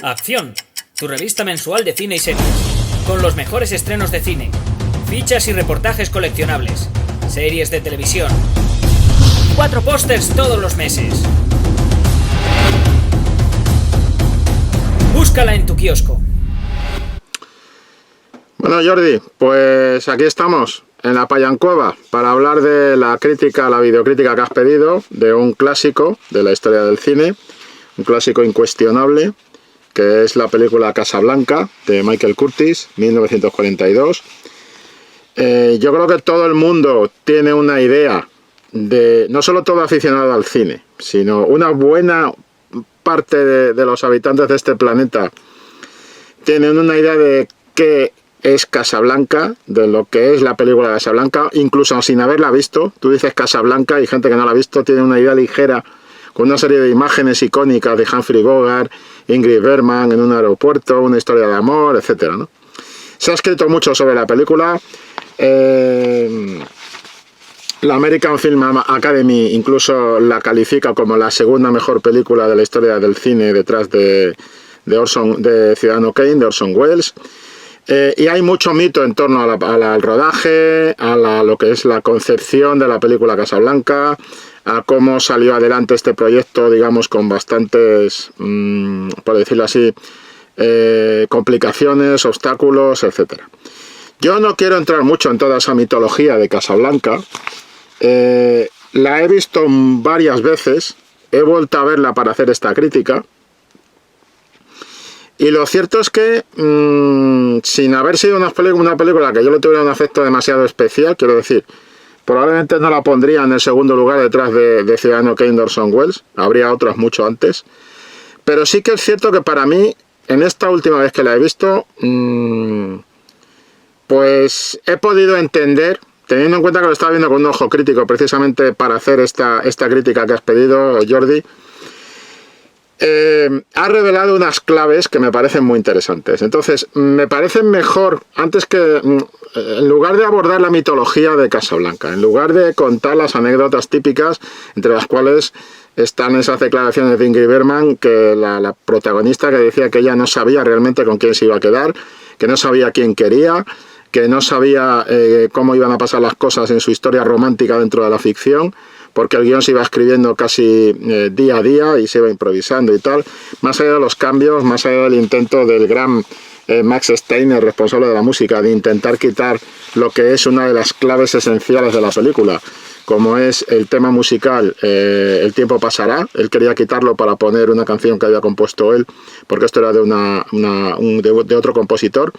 Acción, tu revista mensual de cine y series, con los mejores estrenos de cine, fichas y reportajes coleccionables, series de televisión, 4 pósters todos los meses. Búscala en tu kiosco. Bueno, Jordi, pues aquí estamos en la Payancueva para hablar de la crítica, la videocrítica que has pedido de un clásico de la historia del cine, un clásico incuestionable, que es la película Casablanca de Michael Curtiz, 1942. Yo creo que todo el mundo tiene una idea de, no solo todo aficionado al cine, sino una buena parte de los habitantes de este planeta tienen una idea de qué es Casablanca, de lo que es la película de Casablanca, incluso sin haberla visto. Tú dices Casablanca y gente que no la ha visto tiene una idea ligera, con una serie de imágenes icónicas de Humphrey Bogart, Ingrid Bergman en un aeropuerto, una historia de amor, etcétera, ¿no? Se ha escrito mucho sobre la película. La American Film Academy incluso la califica como la segunda mejor película de la historia del cine, detrás de Ciudadano Kane, de Orson Welles. Y hay mucho mito en torno al rodaje, lo que es la concepción de la película Casablanca, a cómo salió adelante este proyecto, digamos, con bastantes, por decirlo así, complicaciones, obstáculos, etcétera. Yo no quiero entrar mucho en toda esa mitología de Casablanca. La he visto varias veces, he vuelto a verla para hacer esta crítica. Y lo cierto es que, sin haber sido una película que yo le tuviera un afecto demasiado especial, quiero decir, probablemente no la pondría en el segundo lugar detrás de Ciudadano Kane de Orson Welles, habría otras mucho antes, pero sí que es cierto que para mí, en esta última vez que la he visto, pues he podido entender, teniendo en cuenta que lo estaba viendo con un ojo crítico precisamente para hacer esta crítica que has pedido, Jordi, ha revelado unas claves que me parecen muy interesantes. Entonces, me parecen mejor, antes que, en lugar de abordar la mitología de Casablanca, en lugar de contar las anécdotas típicas, entre las cuales están esas declaraciones de Ingrid Bergman, que la protagonista, que decía que ella no sabía realmente con quién se iba a quedar, que no sabía quién quería, que no sabía cómo iban a pasar las cosas en su historia romántica dentro de la ficción, porque el guión se iba escribiendo casi día a día y se iba improvisando y tal, más allá de los cambios, más allá del intento del gran Max Steiner, responsable de la música, de intentar quitar lo que es una de las claves esenciales de la película, como es el tema musical, El tiempo pasará. Él quería quitarlo para poner una canción que había compuesto él, porque esto era de otro compositor,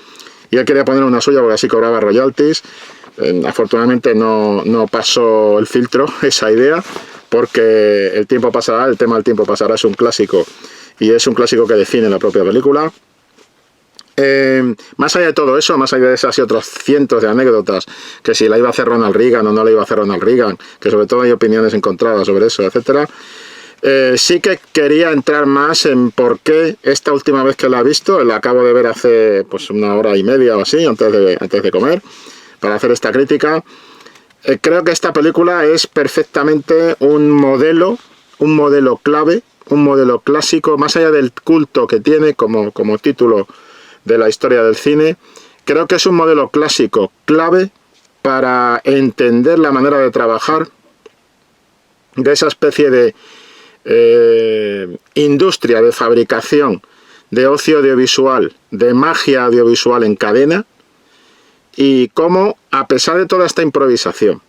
y él quería poner una suya porque así cobraba royalties. Afortunadamente no pasó el filtro esa idea, porque El tiempo pasará, el tema del tiempo pasará, es un clásico, y es un clásico que define la propia película. Más allá de todo eso, más allá de esas y otros cientos de anécdotas, que si la iba a hacer Ronald Reagan o no la iba a hacer Ronald Reagan, que sobre todo hay opiniones encontradas sobre eso, etcétera, sí que quería entrar más en por qué esta última vez que la he visto, la acabo de ver hace pues una hora y media o así, antes de comer, para hacer esta crítica. Creo que esta película es perfectamente un modelo clave, un modelo clásico, más allá del culto que tiene como título de la historia del cine. Creo que es un modelo clásico clave para entender la manera de trabajar de esa especie de industria de fabricación, de ocio audiovisual, de magia audiovisual en cadena, y cómo, a pesar de toda esta improvisación,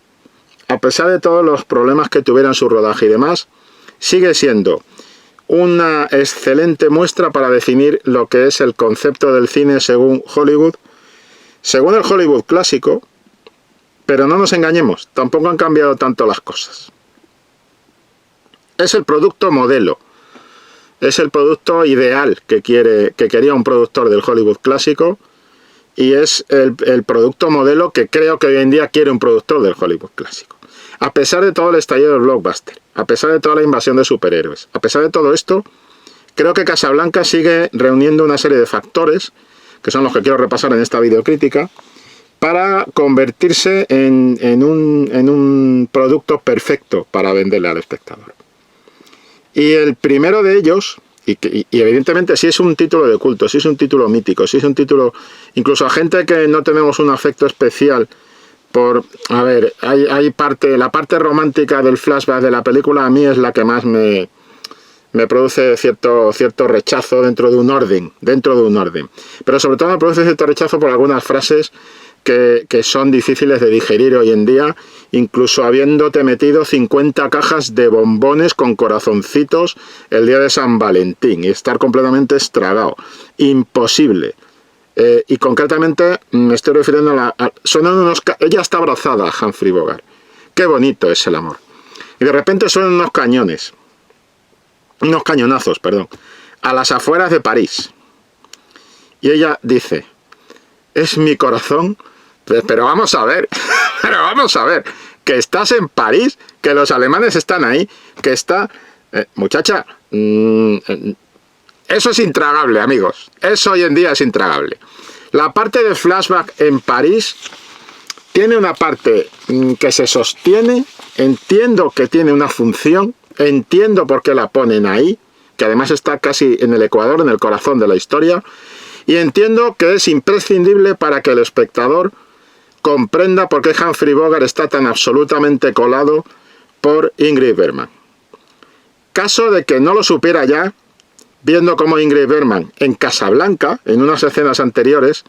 a pesar de todos los problemas que tuviera en su rodaje y demás, sigue siendo una excelente muestra para definir lo que es el concepto del cine según Hollywood, según el Hollywood clásico. Pero no nos engañemos, tampoco han cambiado tanto las cosas. Es el producto modelo, es el producto ideal que quería un productor del Hollywood clásico, y es el producto modelo que creo que hoy en día quiere un productor del Hollywood clásico. A pesar de todo el estallido del blockbuster, a pesar de toda la invasión de superhéroes, a pesar de todo esto, creo que Casablanca sigue reuniendo una serie de factores, que son los que quiero repasar en esta videocrítica, para convertirse en un producto perfecto para venderle al espectador. Y el primero de ellos y evidentemente si es un título de culto, si es un título mítico, si es un título... Incluso a gente que no tenemos un afecto especial por... A ver, hay parte... La parte romántica del flashback de la película a mí es la que más me produce cierto rechazo dentro de un orden. Pero sobre todo me produce cierto rechazo por algunas frases que son difíciles de digerir hoy en día, incluso habiéndote metido 50 cajas de bombones con corazoncitos el día de San Valentín y estar completamente estragado. Imposible. Y concretamente me estoy refiriendo ella está abrazada a Humphrey Bogart. Qué bonito es el amor. Y de repente suenan unos cañonazos, a las afueras de París. Y ella dice, es mi corazón... Pero vamos a ver, que estás en París, que los alemanes están ahí, que está... muchacha, eso es intragable, amigos. Eso hoy en día es intragable. La parte de flashback en París tiene una parte que se sostiene, entiendo que tiene una función, entiendo por qué la ponen ahí, que además está casi en el ecuador, en el corazón de la historia, y entiendo que es imprescindible para que el espectador comprenda por qué Humphrey Bogart está tan absolutamente colado por Ingrid Bergman. Caso de que no lo supiera ya, viendo cómo Ingrid Bergman en Casablanca, en unas escenas anteriores,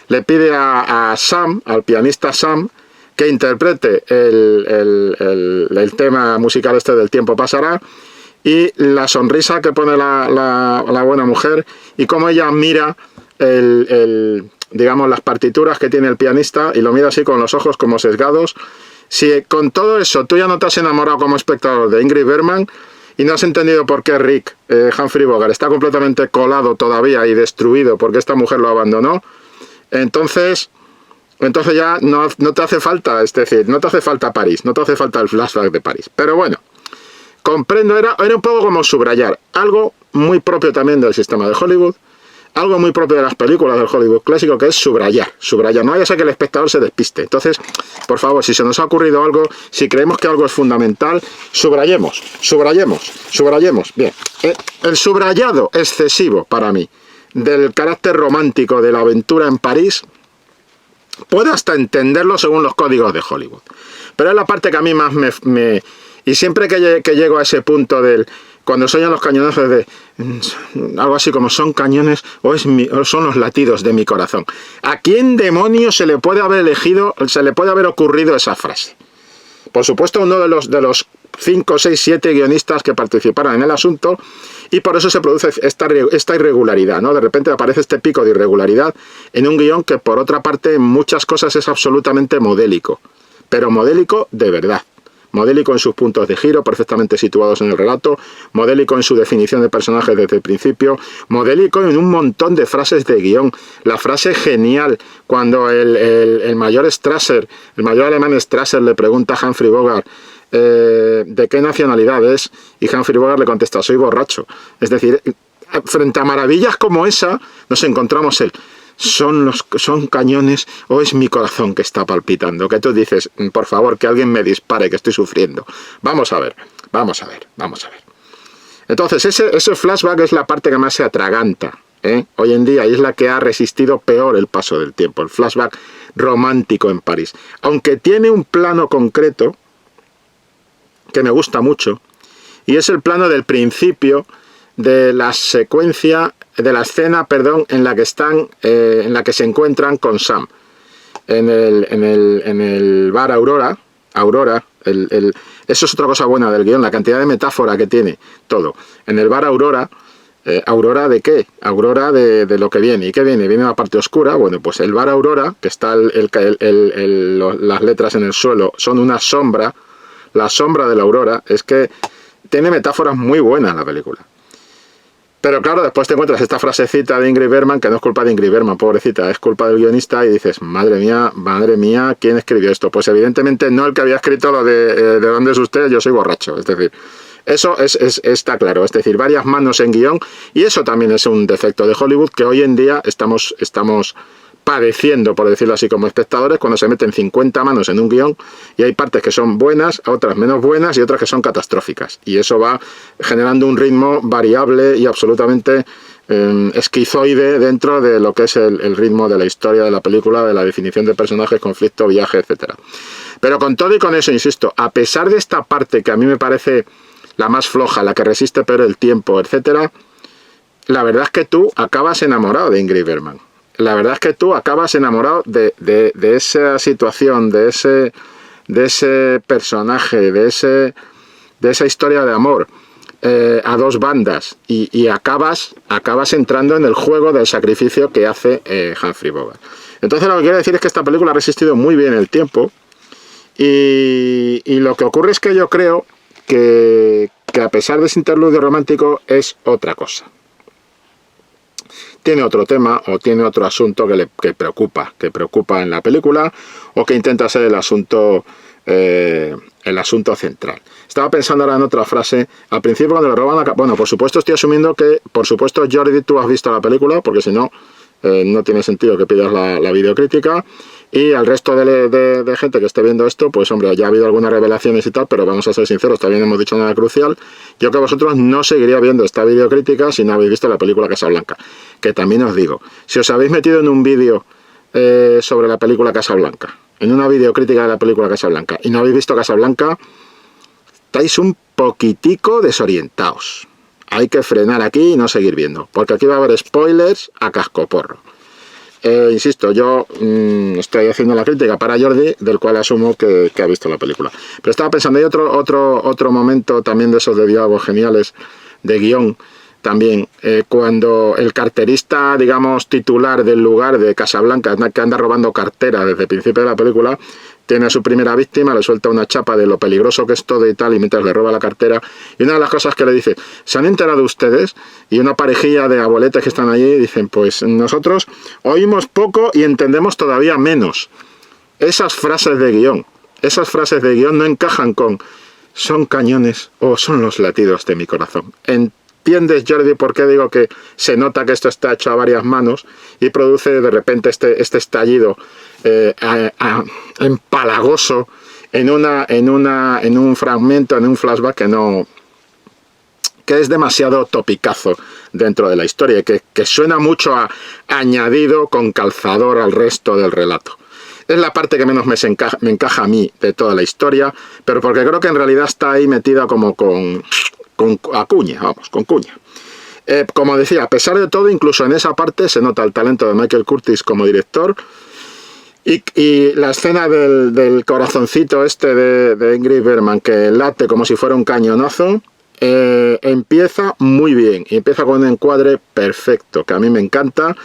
le pide a Sam, al pianista Sam, que interprete el tema musical este del Tiempo pasará, y la sonrisa que pone la buena mujer, y cómo ella mira digamos, las partituras que tiene el pianista y lo mira así con los ojos como sesgados. Si con todo eso tú ya no te has enamorado como espectador de Ingrid Bergman y no has entendido por qué Humphrey Bogart está completamente colado todavía y destruido porque esta mujer lo abandonó, entonces ya no te hace falta, es decir, no te hace falta París, no te hace falta el flashback de París. Pero bueno, comprendo, era un poco como subrayar algo muy propio también del sistema de Hollywood, algo muy propio de las películas del Hollywood clásico, que es subrayar. No vaya a ser que el espectador se despiste. Entonces, por favor, si se nos ha ocurrido algo, si creemos que algo es fundamental, subrayemos. Bien, el subrayado excesivo para mí del carácter romántico de la aventura en París, puedo hasta entenderlo según los códigos de Hollywood. Pero es la parte que a mí más y siempre que llego a ese punto cuando suenan los cañonazos de algo así como son cañones o son los latidos de mi corazón. ¿A quién demonios se le puede haber ocurrido esa frase? Por supuesto, uno de los 5, 6, 7 guionistas que participaron en el asunto, y por eso se produce esta irregularidad, ¿no? De repente aparece este pico de irregularidad en un guión que, por otra parte, en muchas cosas es absolutamente modélico, pero modélico de verdad. Modélico en sus puntos de giro, perfectamente situados en el relato, modélico en su definición de personajes desde el principio, modélico en un montón de frases de guión. La frase genial cuando el mayor alemán Strasser le pregunta a Humphrey Bogart ¿de qué nacionalidad es? Y Humphrey Bogart le contesta, soy borracho. Es decir, frente a maravillas como esa, nos encontramos ¿son cañones o es mi corazón que está palpitando? Que tú dices, por favor, que alguien me dispare, que estoy sufriendo. Vamos a ver. Entonces, ese flashback es la parte que más se atraganta, hoy en día, y es la que ha resistido peor el paso del tiempo, el flashback romántico en París. Aunque tiene un plano concreto que me gusta mucho, y es el plano del principio de la escena, en la que se encuentran con Sam en el bar Aurora. Eso es otra cosa buena del guión, la cantidad de metáfora que tiene todo. En el bar Aurora, ¿Aurora de qué? Aurora de lo que viene. ¿Y qué viene? Viene la parte oscura. Bueno, pues el bar Aurora, que está las letras en el suelo, son una sombra. La sombra de la aurora es que tiene metáforas muy buenas la película. Pero claro, después te encuentras esta frasecita de Ingrid Bergman, que no es culpa de Ingrid Bergman, pobrecita, es culpa del guionista, y dices, madre mía, ¿quién escribió esto? Pues evidentemente no el que había escrito lo de dónde es usted, yo soy borracho. Es decir, eso está claro, es decir, varias manos en guión, y eso también es un defecto de Hollywood que hoy en día estamos padeciendo, por decirlo así, como espectadores, cuando se meten 50 manos en un guión y hay partes que son buenas, otras menos buenas y otras que son catastróficas. Y eso va generando un ritmo variable y absolutamente esquizoide dentro de lo que es el ritmo de la historia de la película, de la definición de personajes, conflicto, viaje, etcétera. Pero con todo y con eso, insisto, a pesar de esta parte que a mí me parece la más floja, la que resiste peor el tiempo, etcétera, la verdad es que tú acabas enamorado de Ingrid Bergman. La verdad es que tú acabas enamorado de esa situación, de ese personaje, de esa historia de amor a dos bandas y acabas entrando en el juego del sacrificio que hace Humphrey Bogart. Entonces lo que quiero decir es que esta película ha resistido muy bien el tiempo y lo que ocurre es que yo creo que a pesar de ese interludio romántico es otra cosa. Tiene otro tema o tiene otro asunto que preocupa en la película o que intenta ser el asunto central. Estaba pensando ahora en otra frase. Al principio cuando le roban bueno, por supuesto estoy asumiendo que, por supuesto, Jordi, tú has visto la película, porque si no, no tiene sentido que pidas la videocrítica. Y al resto de gente que esté viendo esto, pues hombre, ya ha habido algunas revelaciones y tal, pero vamos a ser sinceros, todavía no hemos dicho nada crucial. Yo que vosotros no seguiría viendo esta videocrítica si no habéis visto la película Casablanca. Que también os digo, si os habéis metido en un vídeo sobre la película Casablanca, en una videocrítica de la película Casablanca, y no habéis visto Casablanca, estáis un poquitico desorientados. Hay que frenar aquí y no seguir viendo, porque aquí va a haber spoilers a cascoporro. Insisto, yo estoy haciendo la crítica para Jordi, del cual asumo que ha visto la película. Pero estaba pensando, hay otro momento también de esos de diálogos geniales, de guión, también, cuando el carterista, digamos, titular del lugar de Casablanca, que anda robando cartera desde el principio de la película, tiene a su primera víctima, le suelta una chapa de lo peligroso que es todo y tal, y mientras le roba la cartera, y una de las cosas que le dice, ¿se han enterado ustedes? Y una parejilla de abueletes que están allí dicen, pues nosotros oímos poco y entendemos todavía menos. Esas frases de guión no encajan con son cañones o son los latidos de mi corazón. ¿Entiendes, Jordi, por qué digo que se nota que esto está hecho a varias manos y produce de repente este estallido empalagoso en un fragmento, en un flashback que es demasiado topicazo dentro de la historia y que suena mucho a añadido con calzador al resto del relato? Es la parte que menos me encaja a mí de toda la historia, pero porque creo que en realidad está ahí metida como con cuña. Como decía, a pesar de todo, incluso en esa parte se nota el talento de Michael Curtiz como director y la escena del corazoncito de Ingrid Bergman que late como si fuera un cañonazo, empieza muy bien y empieza con un encuadre perfecto que a mí me encanta,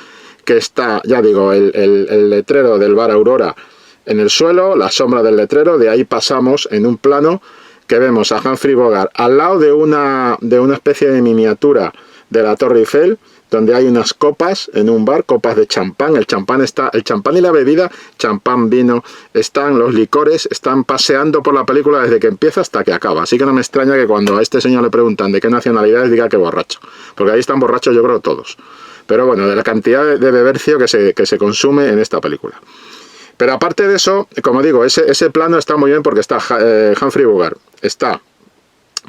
que está, ya digo, el letrero del bar Aurora en el suelo, la sombra del letrero, de ahí pasamos en un plano que vemos a Humphrey Bogart al lado de una especie de miniatura de la Torre Eiffel, donde hay unas copas en un bar, copas de champán. El champán y la bebida, champán, vino, están los licores, están paseando por la película desde que empieza hasta que acaba. Así que no me extraña que cuando a este señor le preguntan de qué nacionalidad es, diga que borracho, porque ahí están borrachos yo creo todos. Pero bueno, de la cantidad de bebercio que se consume en esta película. Pero aparte de eso, como digo, ese plano está muy bien porque está Humphrey Bogart, está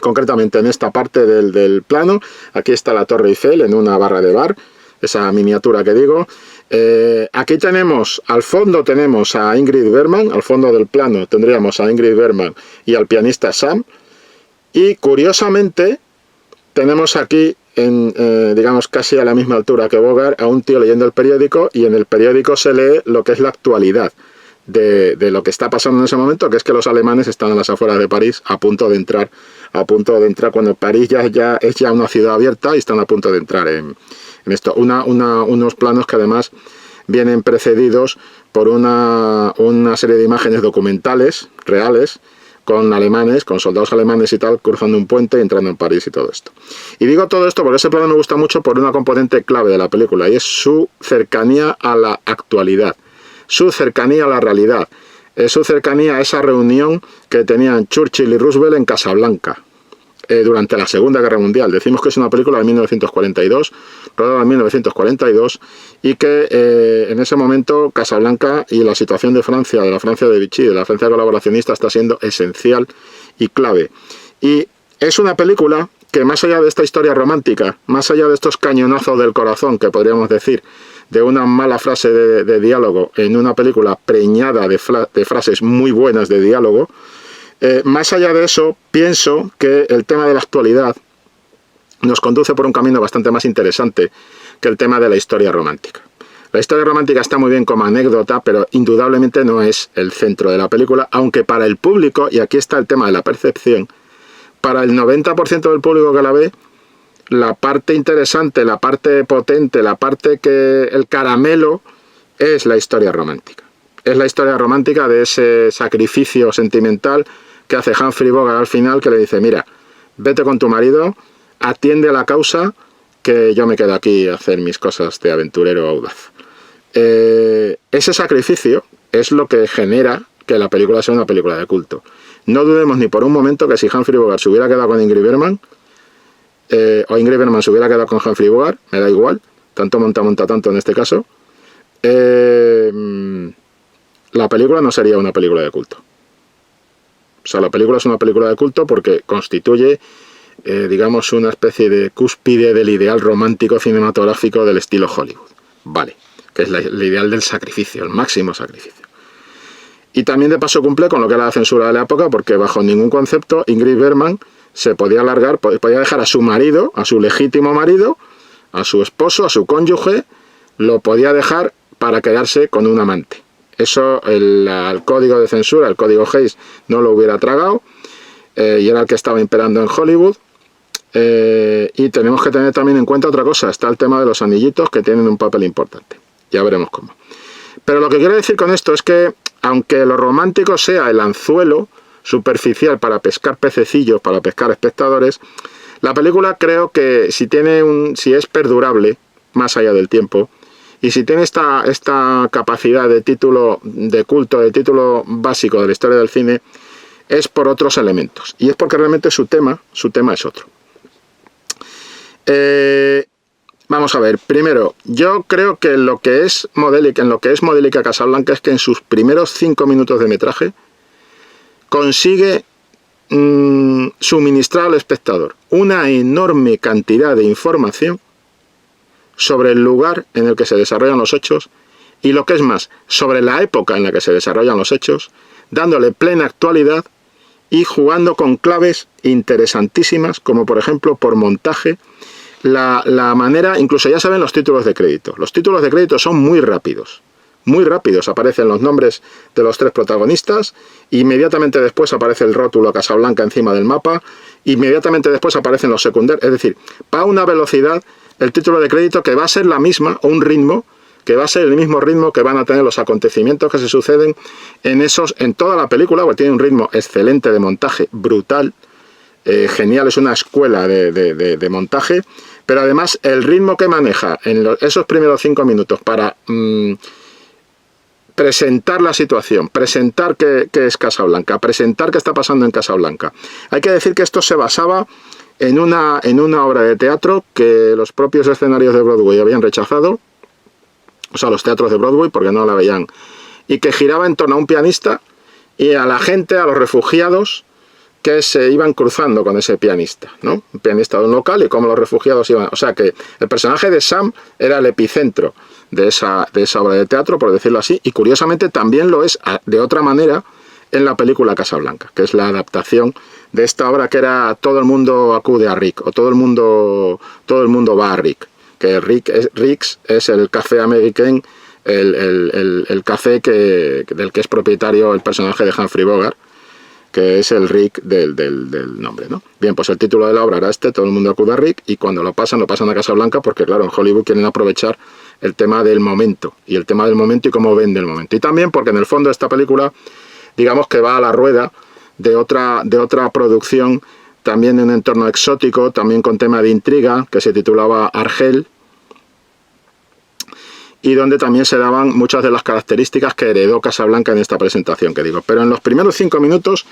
concretamente en esta parte del plano, aquí está la Torre Eiffel en una barra de bar, esa miniatura que digo. Aquí al fondo tenemos a Ingrid Bergman, al fondo del plano tendríamos a Ingrid Bergman y al pianista Sam, y curiosamente tenemos aquí, digamos casi a la misma altura que Bogart, a un tío leyendo el periódico, y en el periódico se lee lo que es la actualidad de lo que está pasando en ese momento, que es que los alemanes están a las afueras de París a punto de entrar cuando París ya es una ciudad abierta y están a punto de entrar en esto. Unos planos que además vienen precedidos por una serie de imágenes documentales reales con soldados alemanes y tal, cruzando un puente y entrando en París y todo esto. Y digo todo esto porque ese plano me gusta mucho por una componente clave de la película, y es su cercanía a la actualidad, su cercanía a la realidad, su cercanía a esa reunión que tenían Churchill y Roosevelt en Casablanca. durante la Segunda Guerra Mundial. Decimos que es una película de 1942, rodada en 1942, y que en ese momento Casablanca y la situación de Francia, de la Francia de Vichy, de la Francia colaboracionista, está siendo esencial y clave. Y es una película que, más allá de esta historia romántica, más allá de estos cañonazos del corazón, que podríamos decir, de una mala frase de diálogo en una película preñada de frases muy buenas de diálogo, más allá de eso, pienso que el tema de la actualidad nos conduce por un camino bastante más interesante que el tema de la historia romántica. La historia romántica está muy bien como anécdota, pero indudablemente no es el centro de la película, aunque para el público, y aquí está el tema de la percepción, para el 90% del público que la ve, la parte interesante, la parte potente, la parte que el caramelo es la historia romántica. Es la historia romántica de ese sacrificio sentimental que hace Humphrey Bogart al final, que le dice, mira, vete con tu marido, atiende a la causa, que yo me quedo aquí a hacer mis cosas de aventurero audaz. Ese sacrificio es lo que genera que la película sea una película de culto. No dudemos ni por un momento que si Humphrey Bogart se hubiera quedado con Ingrid Bergman, o Ingrid Bergman se hubiera quedado con Humphrey Bogart, me da igual, tanto monta tanto en este caso, la película no sería una película de culto. O sea, la película es una película de culto porque constituye, digamos, una especie de cúspide del ideal romántico cinematográfico del estilo Hollywood. Vale, que es el ideal del sacrificio, el máximo sacrificio. Y también de paso cumple con lo que era la censura de la época, porque bajo ningún concepto Ingrid Bergman se podía alargar, podía dejar a su marido, a su legítimo marido, a su esposo, a su cónyuge, lo podía dejar para quedarse con un amante. Eso el código de censura, el código Hays, no lo hubiera tragado, y era el que estaba imperando en Hollywood. Y tenemos que tener también en cuenta otra cosa, está el tema de los anillitos, que tienen un papel importante. Ya veremos cómo. Pero lo que quiero decir con esto es que, aunque lo romántico sea el anzuelo superficial para pescar pececillos, para pescar espectadores, la película creo que si es perdurable, más allá del tiempo, y si tiene esta capacidad de título de culto, de título básico de la historia del cine, es por otros elementos. Y es porque realmente su tema es otro. Vamos a ver, primero, yo creo que en lo que es Modélica Casablanca es que en sus primeros 5 minutos de metraje consigue suministrar al espectador una enorme cantidad de información sobre el lugar en el que se desarrollan los hechos y, lo que es más, sobre la época en la que se desarrollan los hechos, dándole plena actualidad y jugando con claves interesantísimas, como por ejemplo por montaje, la manera, incluso ya saben los títulos de crédito. Los títulos de crédito son muy rápidos, aparecen los nombres de los 3 protagonistas, inmediatamente después aparece el rótulo Casablanca encima del mapa, inmediatamente después aparecen los secundarios, es decir, va a una velocidad el título de crédito que va a ser la misma, o un ritmo, que va a ser el mismo ritmo que van a tener los acontecimientos que se suceden en toda la película, porque tiene un ritmo excelente de montaje, brutal, genial, es una escuela de montaje, pero además el ritmo que maneja en esos primeros 5 minutos para presentar la situación, presentar qué es Casablanca, presentar qué está pasando en Casablanca. Hay que decir que esto se basaba en una obra de teatro que los propios escenarios de Broadway habían rechazado, o sea, los teatros de Broadway, porque no la veían, y que giraba en torno a un pianista y a la gente, a los refugiados que se iban cruzando con ese pianista, ¿no? Un pianista de un local y cómo los refugiados iban... O sea que el personaje de Sam era el epicentro de esa obra de teatro, por decirlo así, y curiosamente también lo es de otra manera en la película Casablanca, que es la adaptación de esta obra que era Todo el mundo acude a Rick, o todo el mundo va a Rick, que Rick's es el café americano, el café del que es propietario el personaje de Humphrey Bogart, que es el Rick del nombre, ¿no? Bien, pues el título de la obra era Todo el mundo acude a Rick, y cuando lo pasan a Casablanca, porque claro, en Hollywood quieren aprovechar el tema del momento, y cómo vende el momento. Y también porque en el fondo esta película, digamos que va a la rueda de otra producción, también en un entorno exótico, también con tema de intriga, que se titulaba Argel, y donde también se daban muchas de las características que heredó Casablanca en esta presentación que digo. Pero en los primeros 5 minutos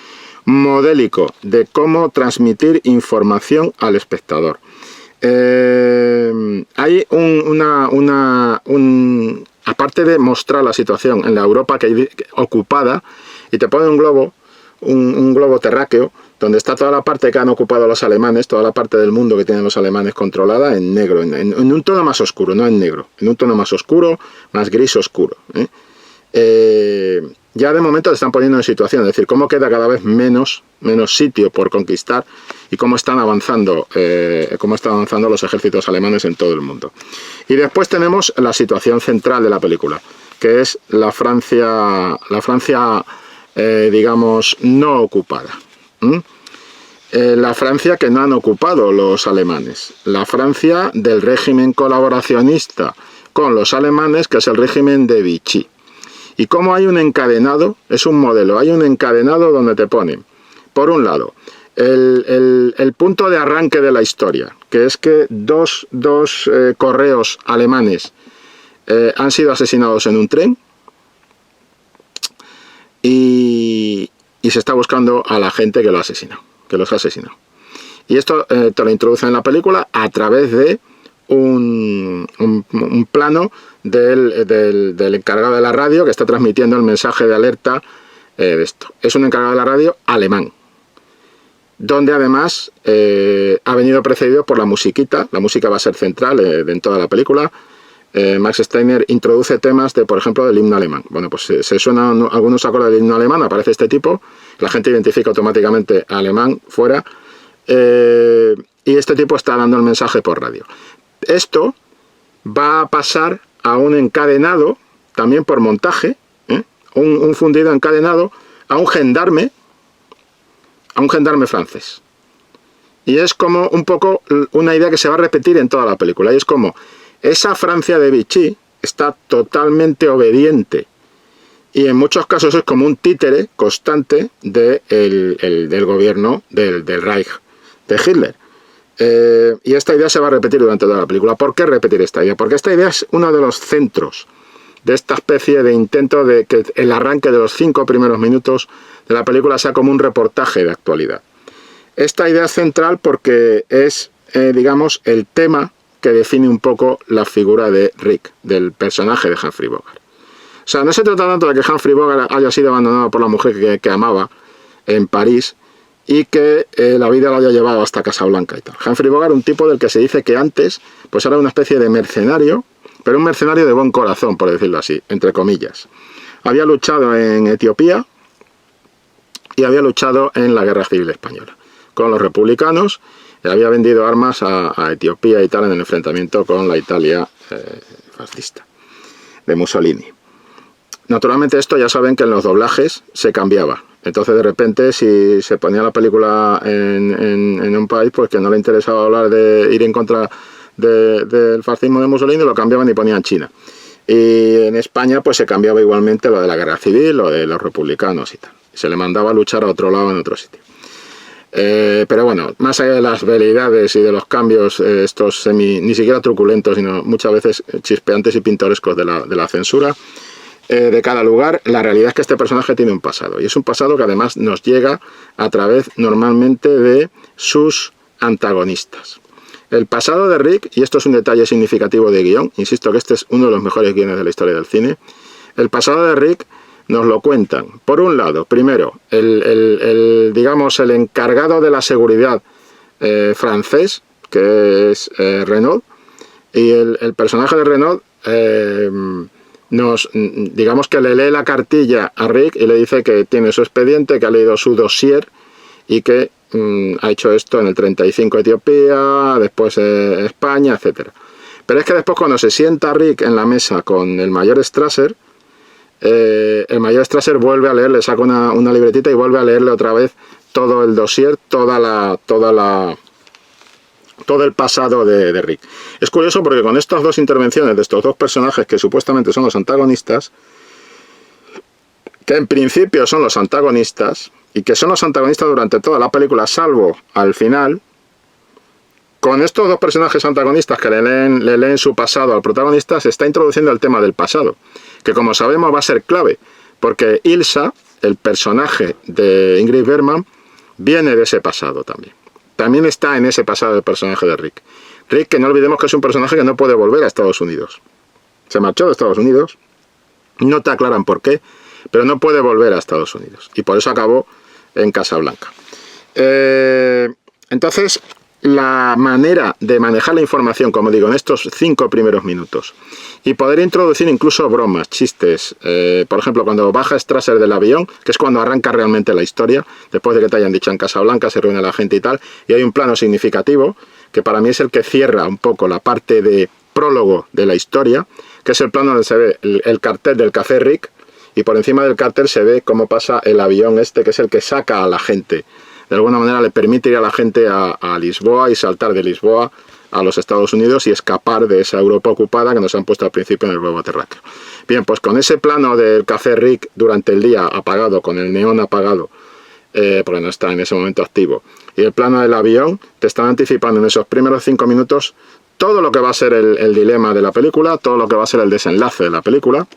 modélico de cómo transmitir información al espectador. Hay aparte de mostrar la situación en la Europa ocupada, y te pone un globo terráqueo, donde está toda la parte que han ocupado los alemanes, toda la parte del mundo que tienen los alemanes controlada en negro, en un tono más oscuro, no en negro, en un tono más oscuro, más gris oscuro. Ya de momento te están poniendo en situación, es decir, cómo queda cada vez menos sitio por conquistar y cómo están avanzando los ejércitos alemanes en todo el mundo. Y después tenemos la situación central de la película, que es la Francia digamos, no ocupada. La Francia que no han ocupado los alemanes, la Francia del régimen colaboracionista con los alemanes, que es el régimen de Vichy. Y como hay un encadenado, es un modelo, hay un encadenado donde te ponen, por un lado, el punto de arranque de la historia, que es que dos correos alemanes han sido asesinados en un tren, y se está buscando a la gente que los ha asesinado. Y esto te lo introduce en la película a través de un plano del encargado de la radio que está transmitiendo el mensaje de alerta de esto. Es un encargado de la radio alemán, donde además ha venido precedido por la musiquita. La música va a ser central en toda la película. Max Steiner introduce temas por ejemplo, del himno alemán. Bueno, pues se suenan algunos acordes del himno alemán, aparece este tipo, la gente identifica automáticamente alemán fuera, y este tipo está dando el mensaje por radio. Esto va a pasar a un encadenado, también por montaje, un fundido encadenado, a un gendarme francés. Y es como un poco una idea que se va a repetir en toda la película, y es como esa Francia de Vichy está totalmente obediente y en muchos casos es como un títere constante del gobierno del Reich de Hitler. Y esta idea se va a repetir durante toda la película. ¿Por qué repetir esta idea? Porque esta idea es uno de los centros de esta especie de intento de que el arranque de los 5 primeros minutos de la película sea como un reportaje de actualidad. Esta idea es central porque es, digamos, el tema que define un poco la figura de Rick, del personaje de Humphrey Bogart. O sea, no se trata tanto de que Humphrey Bogart haya sido abandonado por la mujer que amaba en París y que la vida lo haya llevado hasta Casablanca y tal. Humphrey Bogart, un tipo del que se dice que antes pues era una especie de mercenario, pero un mercenario de buen corazón, por decirlo así, entre comillas. Había luchado en Etiopía y había luchado en la Guerra Civil Española con los republicanos. Había vendido armas a Etiopía y tal en el enfrentamiento con la Italia fascista de Mussolini. Naturalmente esto ya saben que en los doblajes se cambiaba. Entonces de repente si se ponía la película en un país pues que no le interesaba hablar de ir en contra del fascismo de Mussolini, lo cambiaban y ponían China. Y en España pues se cambiaba igualmente lo de la guerra civil, lo de los republicanos y tal. Se le mandaba a luchar a otro lado en otro sitio. Pero bueno, más allá de las veleidades y de los cambios estos ni siquiera truculentos, sino muchas veces chispeantes y pintorescos de la censura de cada lugar, la realidad es que este personaje tiene un pasado, y es un pasado que además nos llega a través normalmente de sus antagonistas. El pasado de Rick, y esto es un detalle significativo de guión, insisto que este es uno de los mejores guiones de la historia del cine, el pasado de Rick nos lo cuentan, por un lado, primero, digamos, el encargado de la seguridad francés, que es Renaud, y el personaje de Renaud digamos que le lee la cartilla a Rick y le dice que tiene su expediente, que ha leído su dossier y que ha hecho esto en el 35 Etiopía, después España, etc. Pero es que después cuando se sienta Rick en la mesa con el mayor Strasser, el mayor Strasser vuelve a leer, le saca una libretita y vuelve a leerle otra vez todo el dossier, todo el pasado de Rick. Es curioso porque con estas dos intervenciones de estos dos personajes que supuestamente son los antagonistas, que en principio son los antagonistas, y que son los antagonistas durante toda la película, salvo al final, con estos dos personajes antagonistas que le leen su pasado al protagonista, se está introduciendo el tema del pasado, que como sabemos va a ser clave, porque Ilsa, el personaje de Ingrid Bergman, viene de ese pasado también. También está en ese pasado el personaje de Rick. Rick, que no olvidemos que es un personaje que no puede volver a Estados Unidos. Se marchó de Estados Unidos, no te aclaran por qué, pero no puede volver a Estados Unidos. Y por eso acabó en Casablanca. Entonces, la manera de manejar la información, como digo, en estos 5 primeros minutos, y poder introducir incluso bromas, chistes, por ejemplo, cuando baja Strasser del avión, que es cuando arranca realmente la historia, después de que te hayan dicho en Casablanca, se reúne la gente y tal, y hay un plano significativo, que para mí es el que cierra un poco la parte de prólogo de la historia, que es el plano donde se ve el cartel del Café Rick, y por encima del cartel se ve cómo pasa el avión este, que es el que saca a la gente. De alguna manera le permite ir a la gente a Lisboa y saltar de Lisboa a los Estados Unidos y escapar de esa Europa ocupada que nos han puesto al principio en el globo terráqueo. Bien, pues con ese plano del Café Rick durante el día apagado, con el neón apagado, porque no está en ese momento activo, y el plano del avión, te están anticipando en esos primeros 5 minutos todo lo que va a ser el dilema de la película, todo lo que va a ser el desenlace de la película,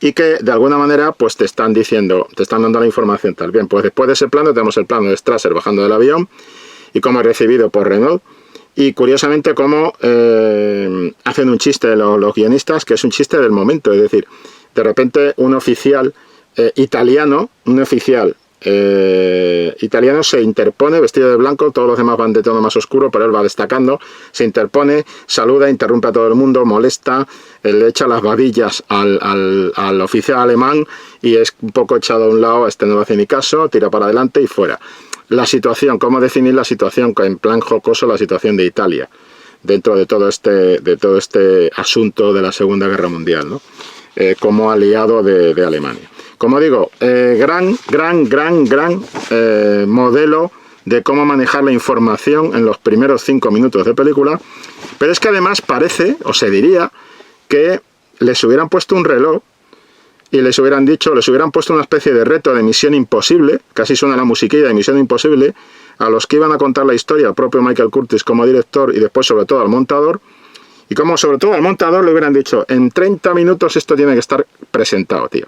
y que de alguna manera pues te están diciendo, te están dando la información tal. Bien, pues después de ese plano tenemos el plano de Strasser bajando del avión y cómo es recibido por Renault, y curiosamente cómo hacen un chiste los guionistas, que es un chiste del momento, es decir, de repente un oficial italiano se interpone vestido de blanco, todos los demás van de tono más oscuro, pero él va destacando, se interpone, saluda, interrumpe a todo el mundo, molesta, le echa las babillas al oficial alemán y es un poco echado a un lado, este no le hace ni caso, tira para adelante y fuera. La situación, cómo definir la situación en plan jocoso, la situación de Italia dentro de todo este asunto de la Segunda Guerra Mundial, ¿no? Como aliado de Alemania. Como digo, gran modelo de cómo manejar la información en los primeros 5 minutos de película, pero es que además parece, o se diría, que les hubieran puesto un reloj y les hubieran puesto una especie de reto de Misión Imposible, casi suena la musiquilla de Misión Imposible, a los que iban a contar la historia, al propio Michael Curtis como director y después sobre todo al montador, y como sobre todo al montador le hubieran dicho, en 30 minutos esto tiene que estar presentado, tío.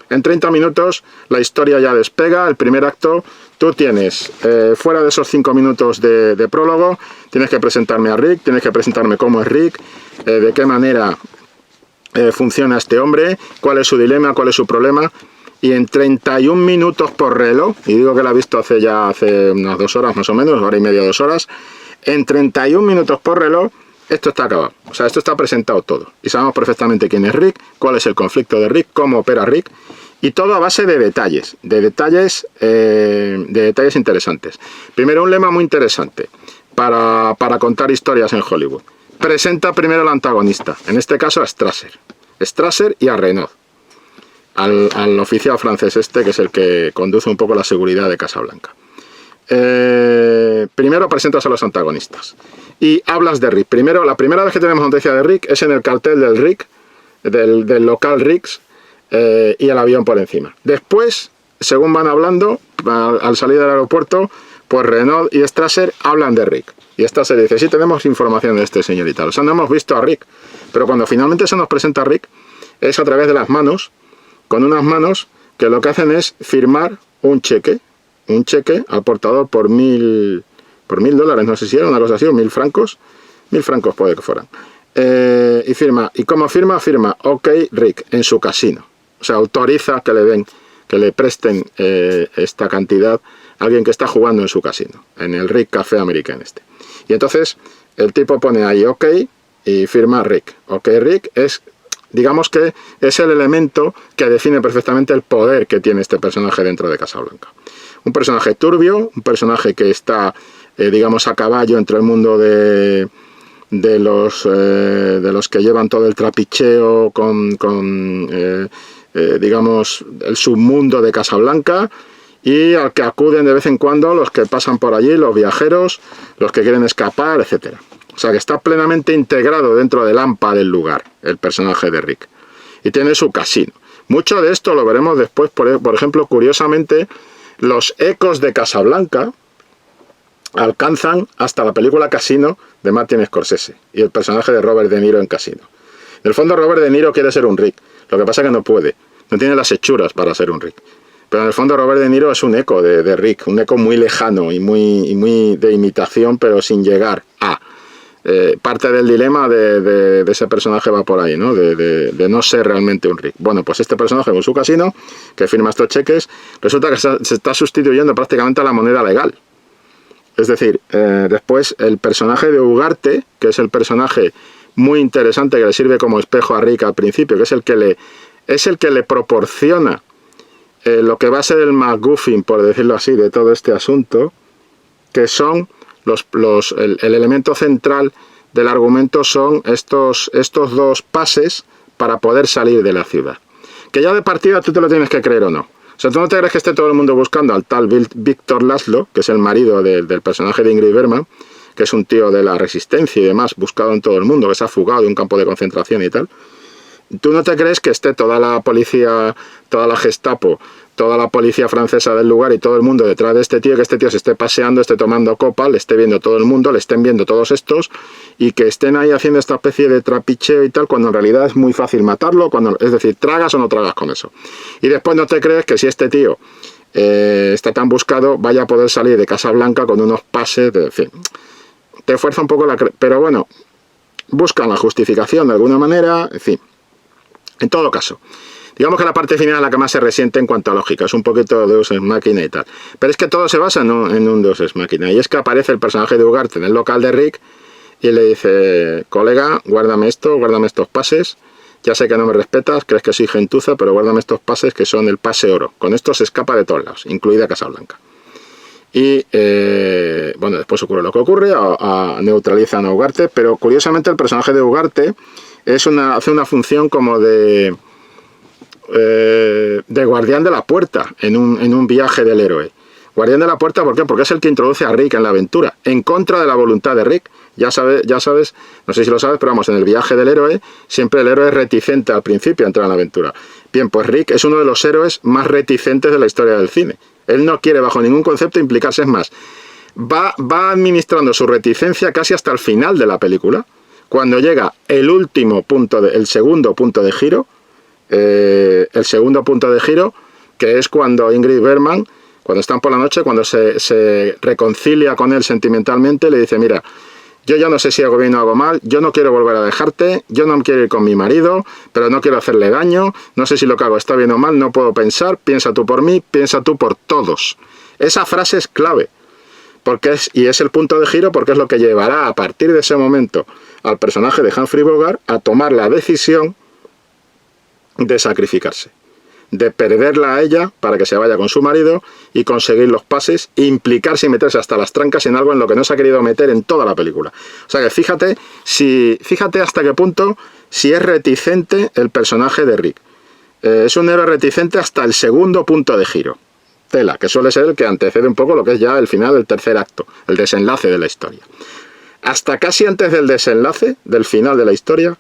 En 30 minutos la historia ya despega, el primer acto, tú tienes, fuera de esos 5 minutos de prólogo, tienes que presentarme a Rick, tienes que presentarme cómo es Rick, de qué manera funciona este hombre, cuál es su dilema, cuál es su problema, y en 31 minutos por reloj, y digo que la he visto hace unas 2 horas más o menos, hora y media, 2 horas, en 31 minutos por reloj, esto está acabado, o sea, esto está presentado todo, y sabemos perfectamente quién es Rick, cuál es el conflicto de Rick, cómo opera Rick, y todo a base de detalles interesantes. Primero, un lema muy interesante para contar historias en Hollywood. Presenta primero al antagonista, en este caso a Strasser y a Renault, al oficial francés este, que es el que conduce un poco la seguridad de Casablanca. Primero presentas a los antagonistas y hablas de Rick. Primero, la primera vez que tenemos noticia de Rick es en el cartel del Rick, del local Rick's, y el avión por encima. Después, según van hablando, al salir del aeropuerto, pues Renault y Strasser hablan de Rick. Y Strasser dice, sí tenemos información de este señor y tal. O sea, no hemos visto a Rick. Pero cuando finalmente se nos presenta a Rick, es a través de las manos, con unas manos que lo que hacen es firmar un cheque al portador por $1.000, no sé si era una cosa así, o 1.000 francos. 1.000 francos puede que fueran. Y firma. ¿Y cómo firma? Firma OK Rick en su casino. O sea, autoriza que le presten esta cantidad a alguien que está jugando en su casino, en el Rick Café American este. Y entonces el tipo pone ahí OK y firma Rick. OK Rick es, digamos que es el elemento que define perfectamente el poder que tiene este personaje dentro de Casablanca. Un personaje turbio, un personaje que está, digamos, a caballo entre el mundo de los que llevan todo el trapicheo digamos, el submundo de Casablanca, y al que acuden de vez en cuando los que pasan por allí, los viajeros, los que quieren escapar, etcétera. O sea que está plenamente integrado dentro del AMPA del lugar, el personaje de Rick. Y tiene su casino. Mucho de esto lo veremos después, por ejemplo, curiosamente, los ecos de Casablanca alcanzan hasta la película Casino de Martin Scorsese y el personaje de Robert De Niro en Casino. En el fondo Robert De Niro quiere ser un Rick, lo que pasa es que no puede, no tiene las hechuras para ser un Rick. Pero en el fondo Robert De Niro es un eco de Rick, un eco muy lejano y muy de imitación, pero sin llegar a. Parte del dilema de ese personaje va por ahí, ¿no? De no ser realmente un Rick. Bueno, pues este personaje con su casino, que firma estos cheques, resulta que se está sustituyendo prácticamente a la moneda legal. Es decir, después el personaje de Ugarte, que es el personaje muy interesante que le sirve como espejo a Rick al principio, que es el que le proporciona lo que va a ser el MacGuffin, por decirlo así, de todo este asunto, que son el elemento central del argumento son estos dos pases para poder salir de la ciudad. Que ya de partida tú te lo tienes que creer o no. O sea, tú no te crees que esté todo el mundo buscando al tal Víctor Laszlo, que es el marido del personaje de Ingrid Bergman, que es un tío de la resistencia y demás, buscado en todo el mundo, que se ha fugado de un campo de concentración y tal. Tú no te crees que esté toda la policía, toda la Gestapo, toda la policía francesa del lugar y todo el mundo detrás de este tío, que este tío se esté paseando, esté tomando copa, le esté viendo todo el mundo, le estén viendo todos estos y que estén ahí haciendo esta especie de trapicheo y tal, cuando en realidad es muy fácil matarlo, es decir, tragas o no tragas con eso. Y después no te crees que si este tío está tan buscado, vaya a poder salir de Casablanca con unos pases, en fin. Te fuerza un poco pero bueno, buscan la justificación de alguna manera, en fin. En todo caso, digamos que la parte final es la que más se resiente en cuanto a lógica, es un poquito Deus Ex Machina y tal. Pero es que todo se basa en un Deus Ex Machina, y es que aparece el personaje de Ugarte en el local de Rick y le dice: colega, guárdame estos pases, ya sé que no me respetas, crees que soy gentuza, pero guárdame estos pases que son el pase oro. Con esto se escapa de todos lados, incluida Casablanca. Y bueno, después ocurre lo que ocurre, neutralizan a Ugarte, pero curiosamente el personaje de Ugarte hace una función como de guardián de la puerta en un viaje del héroe. Guardián de la puerta, ¿por qué? Porque es el que introduce a Rick en la aventura, en contra de la voluntad de Rick. Ya sabes, no sé si lo sabes, pero vamos, en el viaje del héroe, siempre el héroe es reticente al principio a entrar en la aventura. Bien, pues Rick es uno de los héroes más reticentes de la historia del cine. Él no quiere bajo ningún concepto implicarse, es más, va administrando su reticencia casi hasta el final de la película, cuando llega el segundo punto de giro, que es cuando Ingrid Bergman, cuando están por la noche, cuando se reconcilia con él sentimentalmente, le dice: mira, yo ya no sé si hago bien o hago mal, yo no quiero volver a dejarte, yo no quiero ir con mi marido, pero no quiero hacerle daño, no sé si lo que hago está bien o mal, no puedo pensar, piensa tú por mí, piensa tú por todos. Esa frase es clave, y es el punto de giro, porque es lo que llevará a partir de ese momento al personaje de Humphrey Bogart a tomar la decisión de sacrificarse, de perderla a ella para que se vaya con su marido y conseguir los pases, implicarse y meterse hasta las trancas en algo en lo que no se ha querido meter en toda la película. O sea que fíjate hasta qué punto si es reticente el personaje de Rick. Es un héroe reticente hasta el segundo punto de giro. Tela, que suele ser el que antecede un poco lo que es ya el final del tercer acto, el desenlace de la historia. Hasta casi antes del desenlace, del final de la historia,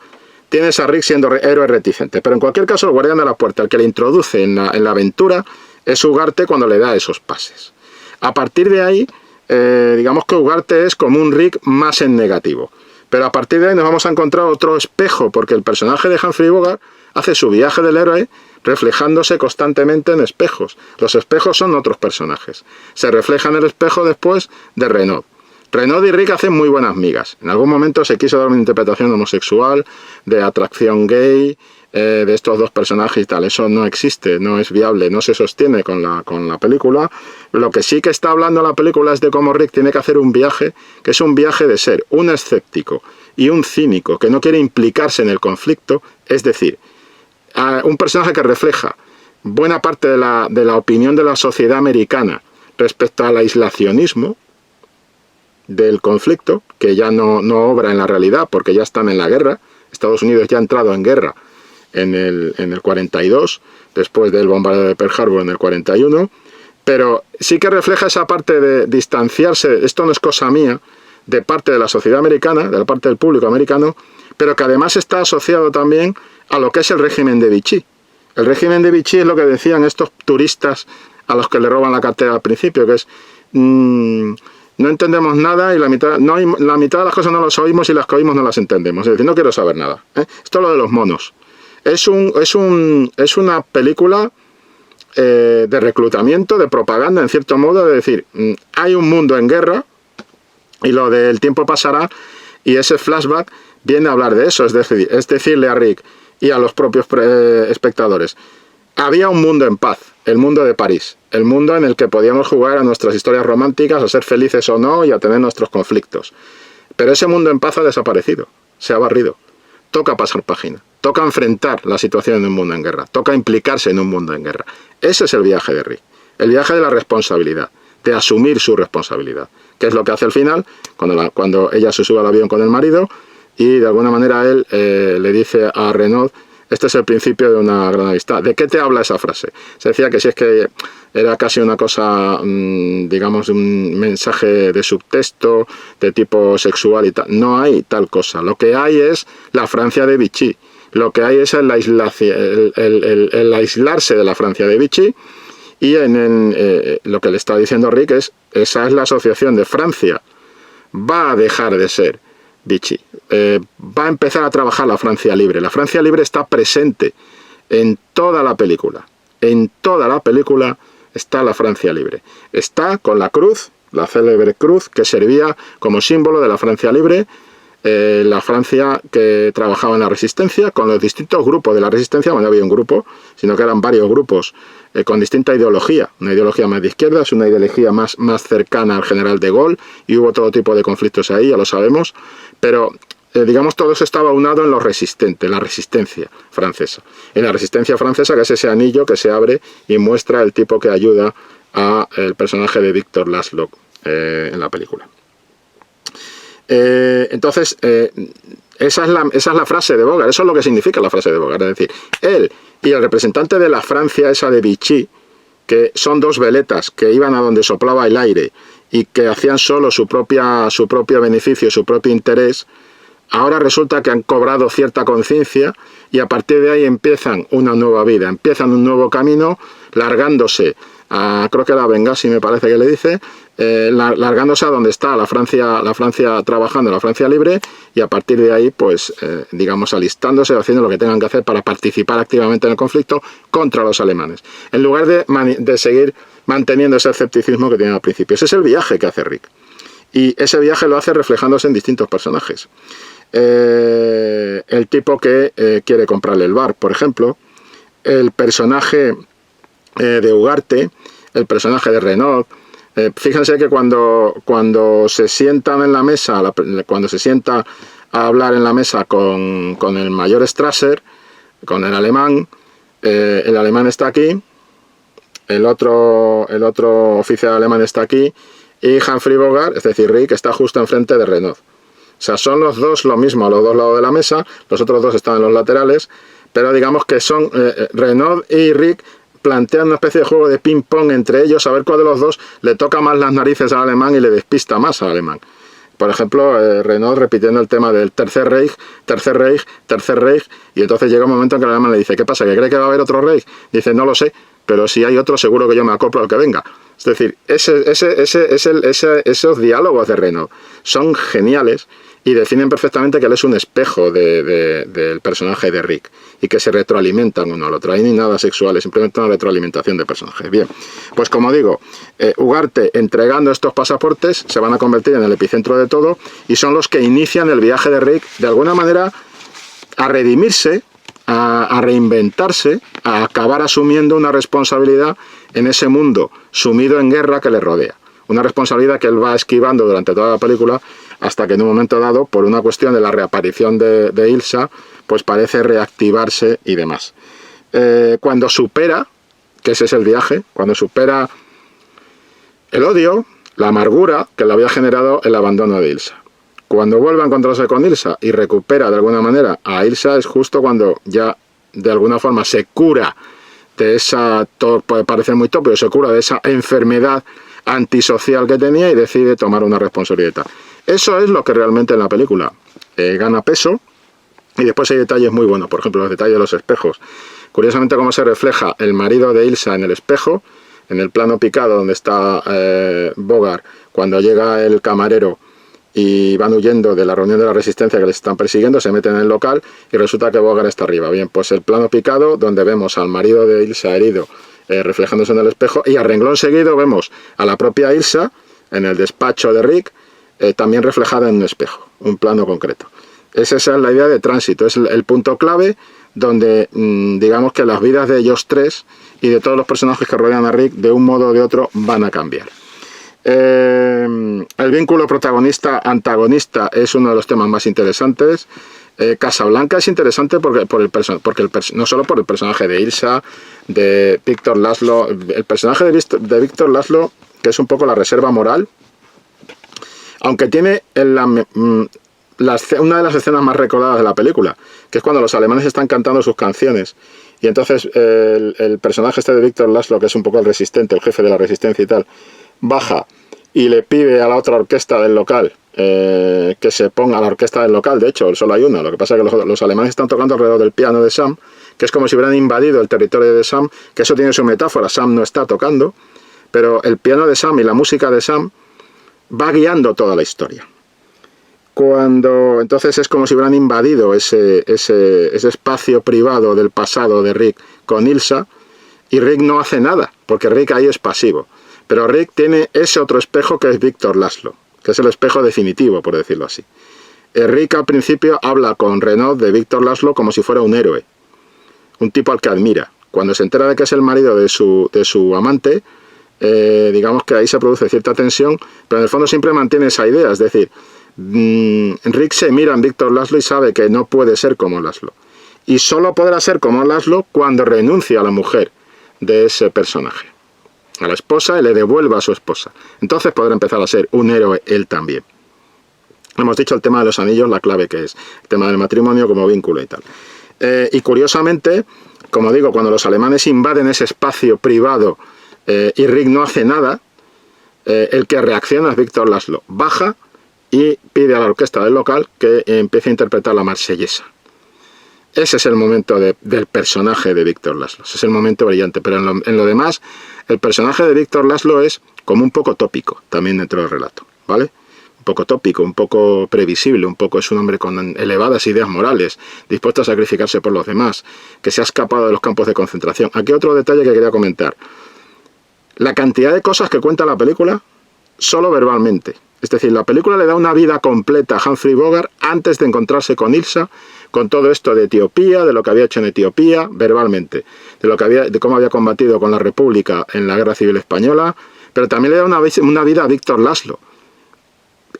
tienes a Rick siendo héroe reticente. Pero en cualquier caso, el guardián de la puerta, el que le introduce en la aventura, es Ugarte cuando le da esos pases. A partir de ahí, digamos que Ugarte es como un Rick más en negativo. Pero a partir de ahí nos vamos a encontrar otro espejo, porque el personaje de Humphrey Bogart hace su viaje del héroe reflejándose constantemente en espejos. Los espejos son otros personajes. Se refleja en el espejo después de Renaud. Renaud y Rick hacen muy buenas migas. En algún momento se quiso dar una interpretación homosexual, de atracción gay, de estos dos personajes y tal. Eso no existe, no es viable, no se sostiene con la película. Lo que sí que está hablando la película es de cómo Rick tiene que hacer un viaje, que es un viaje de ser un escéptico y un cínico que no quiere implicarse en el conflicto, es decir, un personaje que refleja buena parte de la opinión de la sociedad americana respecto al aislacionismo del conflicto, que ya no obra en la realidad porque ya están en la guerra. Estados Unidos ya ha entrado en guerra en el 42, después del bombardeo de Pearl Harbor en el 41, pero sí que refleja esa parte de distanciarse, esto no es cosa mía, de parte de la sociedad americana, de la parte del público americano, pero que además está asociado también a lo que es el régimen de Vichy. El régimen de Vichy es lo que decían estos turistas a los que le roban la cartera al principio, que es no entendemos nada y la mitad de las cosas no las oímos y las que oímos no las entendemos. Es decir, no quiero saber nada. Esto es lo de los monos. Es una película de reclutamiento, de propaganda, en cierto modo, de decir, hay un mundo en guerra y lo del tiempo pasará, y ese flashback viene a hablar de eso, es decirle a Rick y a los propios espectadores, había un mundo en paz, el mundo de París, el mundo en el que podíamos jugar a nuestras historias románticas, a ser felices o no y a tener nuestros conflictos. Pero ese mundo en paz ha desaparecido, se ha barrido. Toca pasar página, toca enfrentar la situación en un mundo en guerra, toca implicarse en un mundo en guerra. Ese es el viaje de Rick, el viaje de la responsabilidad, de asumir su responsabilidad, que es lo que hace al final, cuando ella se sube al avión con el marido y de alguna manera él le dice a Renaud, este es el principio de una gran amistad. ¿De qué te habla esa frase? Se decía que si es que era casi una cosa, digamos, un mensaje de subtexto, de tipo sexual y tal. No hay tal cosa. Lo que hay es la Francia de Vichy. Lo que hay es el aislarse de la Francia de Vichy. Y lo que le está diciendo Rick es, esa es la asociación de Francia. Va a dejar de ser Vichy. Va a empezar a trabajar la Francia libre. La Francia libre está presente en toda la película. En toda la película está la Francia libre. Está con la cruz, la célebre cruz, que servía como símbolo de la Francia libre, la Francia que trabajaba en la resistencia, con los distintos grupos de la resistencia. Bueno, no había un grupo, sino que eran varios grupos con distinta ideología. Una ideología más de izquierdas, una ideología más cercana al general de Gaulle, y hubo todo tipo de conflictos ahí, ya lo sabemos, pero digamos todo eso estaba aunado en los resistentes, la resistencia francesa. En la resistencia francesa, que es ese anillo que se abre y muestra el tipo que ayuda al personaje de Victor Laszlo en la película. Entonces, esa es la frase de Bogart, eso es lo que significa la frase de Bogart, es decir, él y el representante de la Francia esa de Vichy, que son dos veletas que iban a donde soplaba el aire y que hacían solo su propio beneficio, su propio interés, ahora resulta que han cobrado cierta conciencia y a partir de ahí empiezan una nueva vida, empiezan un nuevo camino, largándose creo que era Benghazi, me parece que le dice, largándose a donde está la Francia trabajando, la Francia libre, y a partir de ahí, pues, digamos, alistándose, haciendo lo que tengan que hacer para participar activamente en el conflicto contra los alemanes, en lugar de seguir manteniendo ese escepticismo que tienen al principio. Ese es el viaje que hace Rick, y ese viaje lo hace reflejándose en distintos personajes. El tipo que quiere comprarle el bar, por ejemplo, el personaje de Ugarte, el personaje de Renaud. Fíjense que cuando se sientan en la mesa, cuando se sienta a hablar en la mesa con el mayor Strasser, con el alemán está aquí, el otro oficial alemán está aquí, y Humphrey Bogart, es decir, Rick, está justo enfrente de Renaud. O sea, son los dos lo mismo a los dos lados de la mesa, los otros dos están en los laterales, pero digamos que son Renaud y Rick plantean una especie de juego de ping-pong entre ellos, a ver cuál de los dos le toca más las narices al alemán y le despista más al alemán. Por ejemplo, Renaud repitiendo el tema del Tercer Reich, y entonces llega un momento en que el alemán le dice, ¿qué pasa? ¿Que cree que va a haber otro Reich? Dice, no lo sé, pero si hay otro seguro que yo me acoplo al que venga. Es decir, esos diálogos de Renaud son geniales y definen perfectamente que él es un espejo del personaje de Rick y que se retroalimentan uno al otro. Ahí ni nada sexual, es simplemente una retroalimentación de personajes. Bien, pues como digo, Ugarte entregando estos pasaportes se van a convertir en el epicentro de todo y son los que inician el viaje de Rick de alguna manera a redimirse, a reinventarse, a acabar asumiendo una responsabilidad en ese mundo sumido en guerra que le rodea. Una responsabilidad que él va esquivando durante toda la película hasta que en un momento dado, por una cuestión de la reaparición de Ilsa, pues parece reactivarse y demás. Cuando supera, que ese es el viaje, cuando supera el odio, la amargura que le había generado el abandono de Ilsa. Cuando vuelve a encontrarse con Ilsa y recupera de alguna manera a Ilsa, es justo cuando ya de alguna forma se cura de esa, todo puede parecer muy tópico, se cura de esa enfermedad antisocial que tenía y decide tomar una responsabilidad. Eso es lo que realmente en la película gana peso, y después hay detalles muy buenos, por ejemplo los detalles de los espejos. Curiosamente cómo se refleja el marido de Ilsa en el espejo, en el plano picado donde está Bogart, cuando llega el camarero y van huyendo de la reunión de la resistencia que les están persiguiendo, se meten en el local y resulta que Bogart está arriba. Bien, pues el plano picado donde vemos al marido de Ilsa herido reflejándose en el espejo, y a renglón seguido vemos a la propia Ilsa en el despacho de Rick, también reflejada en un espejo, un plano concreto. Esa es la idea de tránsito, es el punto clave donde digamos que las vidas de ellos tres y de todos los personajes que rodean a Rick de un modo o de otro van a cambiar. El vínculo protagonista-antagonista es uno de los temas más interesantes. Casablanca es interesante no solo por el personaje de Ilsa, de Víctor Laszlo, el personaje de Víctor Laszlo, que es un poco la reserva moral, aunque tiene una de las escenas más recordadas de la película, que es cuando los alemanes están cantando sus canciones, y entonces el personaje de Víctor Laszlo, que es un poco el resistente, el jefe de la resistencia y tal, baja y le pide a la otra orquesta del local que se ponga, a la orquesta del local, de hecho solo hay una, lo que pasa es que los alemanes están tocando alrededor del piano de Sam, que es como si hubieran invadido el territorio de Sam, que eso tiene su metáfora, Sam no está tocando, pero el piano de Sam y la música de Sam va guiando toda la historia. Entonces es como si hubieran invadido ese espacio privado del pasado de Rick con Ilsa, y Rick no hace nada, porque Rick ahí es pasivo. Pero Rick tiene ese otro espejo que es Víctor Laszlo, que es el espejo definitivo, por decirlo así. Rick al principio habla con Renaud de Víctor Laszlo como si fuera un héroe, un tipo al que admira. Cuando se entera de que es el marido de su amante, digamos que ahí se produce cierta tensión, pero en el fondo siempre mantiene esa idea, es decir, Rick se mira en Víctor Laszlo y sabe que no puede ser como Laszlo, y solo podrá ser como Laszlo cuando renuncie a la mujer de ese personaje, a la esposa, y le devuelva a su esposa. Entonces podrá empezar a ser un héroe él también. Hemos dicho el tema de los anillos, la clave que es el tema del matrimonio como vínculo y tal. Y curiosamente, como digo, cuando los alemanes invaden ese espacio privado y Rick no hace nada, el que reacciona es Víctor Laszlo. Baja y pide a la orquesta del local que empiece a interpretar la marsellesa. Ese es el momento del personaje de Víctor Laszlo. Ese es el momento brillante. Pero en lo demás, el personaje de Víctor Laszlo es como un poco tópico también dentro del relato, ¿vale? Un poco tópico, un poco previsible, un poco es un hombre con elevadas ideas morales, dispuesto a sacrificarse por los demás, que se ha escapado de los campos de concentración. Aquí otro detalle que quería comentar. La cantidad de cosas que cuenta la película solo verbalmente. Es decir, la película le da una vida completa a Humphrey Bogart antes de encontrarse con Ilsa, con todo esto de Etiopía, de lo que había hecho en Etiopía, verbalmente, de cómo había combatido con la República en la Guerra Civil Española, pero también le da una vida a Víctor Laszlo.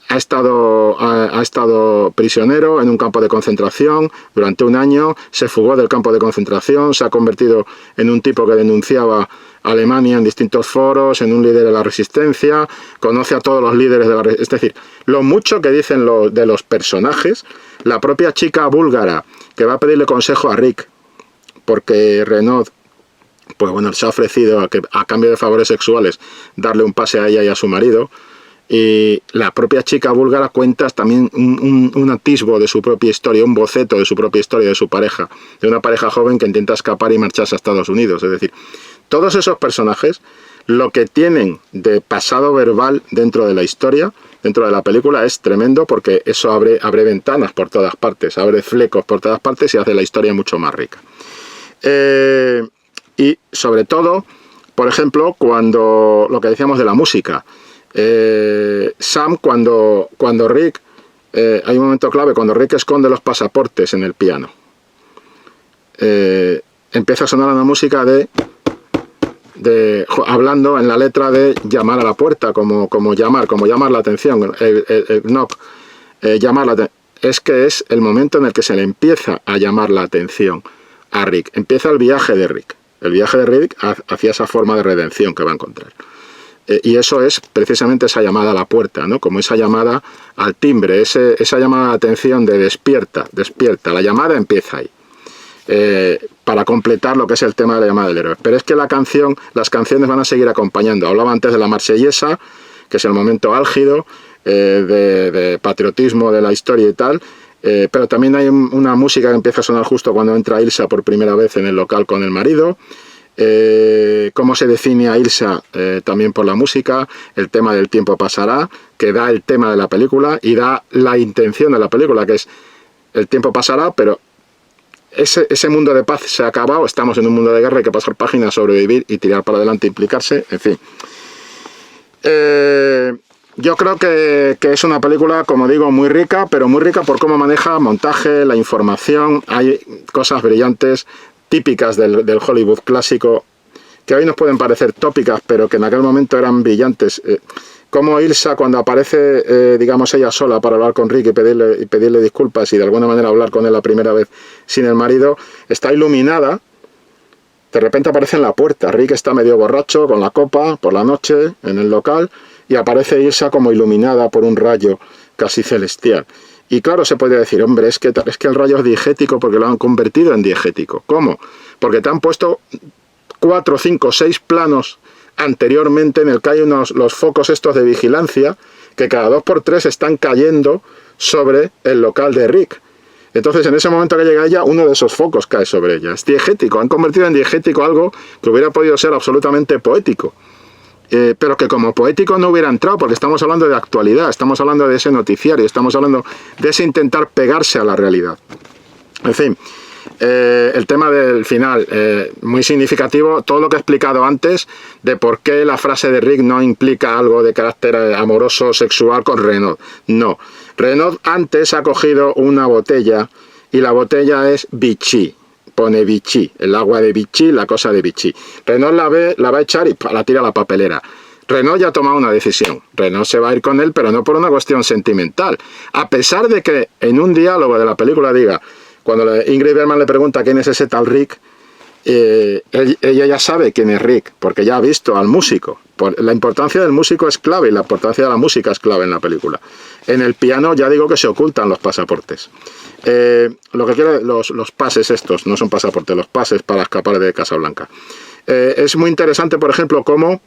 Ha estado prisionero en un campo de concentración durante un año, se fugó del campo de concentración, se ha convertido en un tipo que denunciaba a Alemania en distintos foros, en un líder de la resistencia, conoce a todos los líderes de la resistencia. Es decir, lo mucho que dicen de los personajes, la propia chica búlgara que va a pedirle consejo a Rick, porque Renaud pues bueno, se ha ofrecido a cambio de favores sexuales darle un pase a ella y a su marido. Y la propia chica búlgara cuenta también un atisbo de su propia historia, un boceto de su propia historia, de su pareja, de una pareja joven que intenta escapar y marcharse a Estados Unidos. Es decir, todos esos personajes, lo que tienen de pasado verbal dentro de la historia, dentro de la película, es tremendo, porque eso abre ventanas por todas partes, abre flecos por todas partes y hace la historia mucho más rica. Y sobre todo, por ejemplo, cuando lo que decíamos de la música, Sam, cuando Rick, hay un momento clave, cuando Rick esconde los pasaportes en el piano, empieza a sonar una música hablando en la letra de llamar a la puerta, como llamar la atención, el knock, llamar la atención. Es que es el momento en el que se le empieza a llamar la atención a Rick. Empieza el viaje de Rick hacia esa forma de redención que va a encontrar. Y eso es precisamente esa llamada a la puerta, ¿no? Como esa llamada al timbre, esa llamada de atención de despierta, la llamada empieza ahí, para completar lo que es el tema de la llamada del héroe. Pero es que las canciones van a seguir acompañando. Hablaba antes de la marsellesa, que es el momento álgido de patriotismo de la historia y tal, pero también hay una música que empieza a sonar justo cuando entra Ilsa por primera vez en el local con el marido. Cómo se define a Ilsa también por la música, el tema del tiempo pasará, que da el tema de la película y da la intención de la película, que es el tiempo pasará, pero ese mundo de paz se ha acabado, estamos en un mundo de guerra, hay que pasar páginas, sobrevivir y tirar para adelante, implicarse, en fin. Yo creo que es una película, como digo, muy rica, pero muy rica por cómo maneja montaje, la información, hay cosas brillantes, típicas del Hollywood clásico, que hoy nos pueden parecer tópicas, pero que en aquel momento eran brillantes. Como Ilsa, cuando aparece, digamos, ella sola para hablar con Rick y pedirle disculpas y de alguna manera hablar con él la primera vez sin el marido, está iluminada, de repente aparece en la puerta, Rick está medio borracho con la copa por la noche en el local y aparece Ilsa como iluminada por un rayo casi celestial. Y claro, se puede decir, hombre, es que el rayo es diegético porque lo han convertido en diegético. ¿Cómo? Porque te han puesto 4, 5, 6 planos anteriormente en el que hay los focos estos de vigilancia que cada 2 por 3 están cayendo sobre el local de Rick. Entonces, en ese momento que llega ella, uno de esos focos cae sobre ella. Es diegético, han convertido en diegético algo que hubiera podido ser absolutamente poético. Pero que como poético no hubiera entrado, porque estamos hablando de actualidad, estamos hablando de ese noticiario, estamos hablando de ese intentar pegarse a la realidad. En fin, el tema del final, muy significativo, todo lo que he explicado antes de por qué la frase de Rick no implica algo de carácter amoroso, sexual con Renaud. No, Renaud antes ha cogido una botella y la botella es Vichy. Pone Vichy, el agua de Vichy, la cosa de Vichy. Renaud la va a echar y la tira a la papelera. Renaud ya ha tomado una decisión. Renaud se va a ir con él, pero no por una cuestión sentimental. A pesar de que en un diálogo de la película diga, cuando Ingrid Bergman le pregunta quién es ese tal Rick, ella ya sabe quién es Rick, porque ya ha visto al músico. La importancia del músico es clave y la importancia de la música es clave en la película. En el piano ya digo que se ocultan los pasaportes. Lo que quiere, los pases estos, no son pasaportes, los pases para escapar de Casablanca. Es muy interesante, por ejemplo, cómo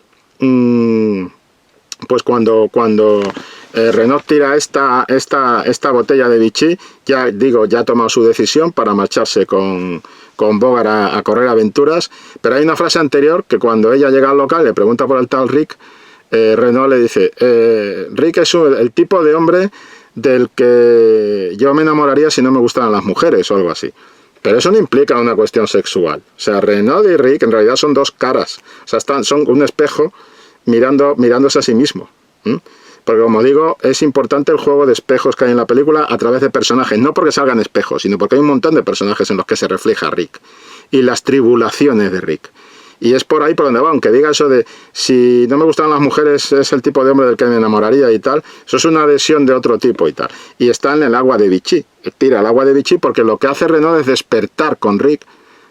pues cuando Renaud tira esta botella de Vichy, ya digo, ya ha tomado su decisión para marcharse con Bogart a correr aventuras, pero hay una frase anterior que cuando ella llega al local le pregunta por el tal Rick, Renaud le dice, Rick es el tipo de hombre del que yo me enamoraría si no me gustaran las mujeres o algo así. Pero eso no implica una cuestión sexual. O sea, Renaud y Rick en realidad son dos caras. O sea, son un espejo mirándose a sí mismo. Porque como digo, es importante el juego de espejos que hay en la película a través de personajes. No porque salgan espejos, sino porque hay un montón de personajes en los que se refleja Rick. Y las tribulaciones de Rick. Y es por ahí por donde va, aunque diga eso de si no me gustan las mujeres es el tipo de hombre del que me enamoraría y tal, eso es una adhesión de otro tipo y tal. Y está en el agua de Vichy, tira el agua de Vichy porque lo que hace Renaud es despertar con Rick,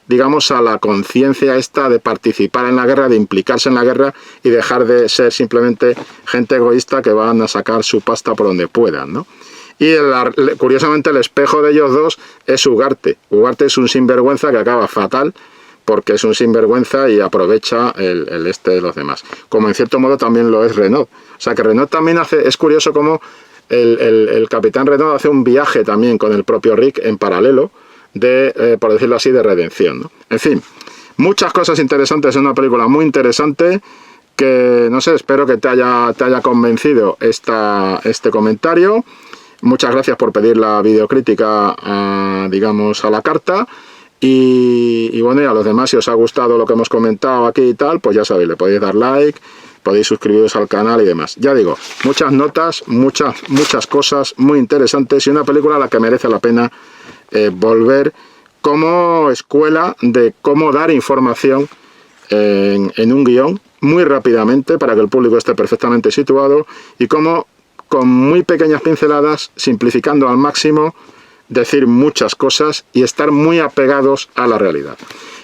digamos, a la conciencia esta de participar en la guerra, de implicarse en la guerra y dejar de ser simplemente gente egoísta que van a sacar su pasta por donde puedan, ¿no? Y curiosamente el espejo de ellos dos es Ugarte. Ugarte es un sinvergüenza que acaba fatal, porque es un sinvergüenza y aprovecha el este de los demás. Como en cierto modo también lo es Renaud. O sea que Renaud también es curioso como el capitán Renaud hace un viaje también con el propio Rick en paralelo, por decirlo así, de redención, ¿no? En fin, muchas cosas interesantes en una película muy interesante que, no sé, espero que te haya convencido este comentario. Muchas gracias por pedir la videocrítica, digamos, a la carta. Y bueno, y a los demás, si os ha gustado lo que hemos comentado aquí y tal, pues ya sabéis, le podéis dar like, podéis suscribiros al canal y demás. Ya digo, muchas notas, muchas cosas muy interesantes y una película a la que merece la pena volver como escuela de cómo dar información en un guión muy rápidamente para que el público esté perfectamente situado y cómo con muy pequeñas pinceladas, simplificando al máximo, decir muchas cosas y estar muy apegados a la realidad.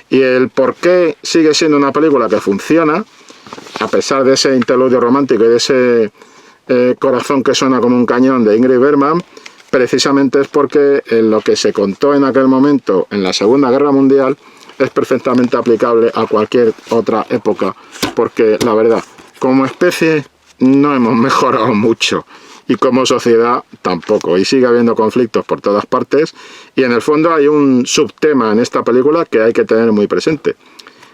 Y el por qué sigue siendo una película que funciona, a pesar de ese interludio romántico y de ese corazón que suena como un cañón de Ingrid Bergman, precisamente es porque lo que se contó en aquel momento en la Segunda Guerra Mundial es perfectamente aplicable a cualquier otra época, porque la verdad, como especie no hemos mejorado mucho. Y como sociedad tampoco, y sigue habiendo conflictos por todas partes, y en el fondo hay un subtema en esta película que hay que tener muy presente,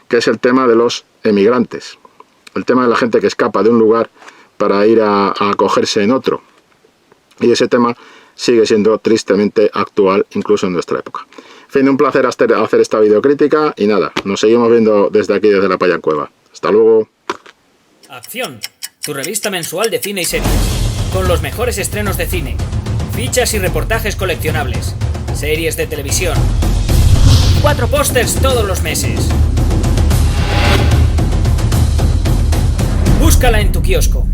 que es el tema de los emigrantes, el tema de la gente que escapa de un lugar para ir a acogerse en otro, y ese tema sigue siendo tristemente actual incluso en nuestra época. En fin, un placer hacer esta videocrítica y nada, nos seguimos viendo desde aquí, desde la Payancueva. Hasta luego. Acción, tu revista mensual de cine y series, con los mejores estrenos de cine, fichas y reportajes coleccionables, series de televisión, 4 pósters todos los meses. Búscala en tu kiosco.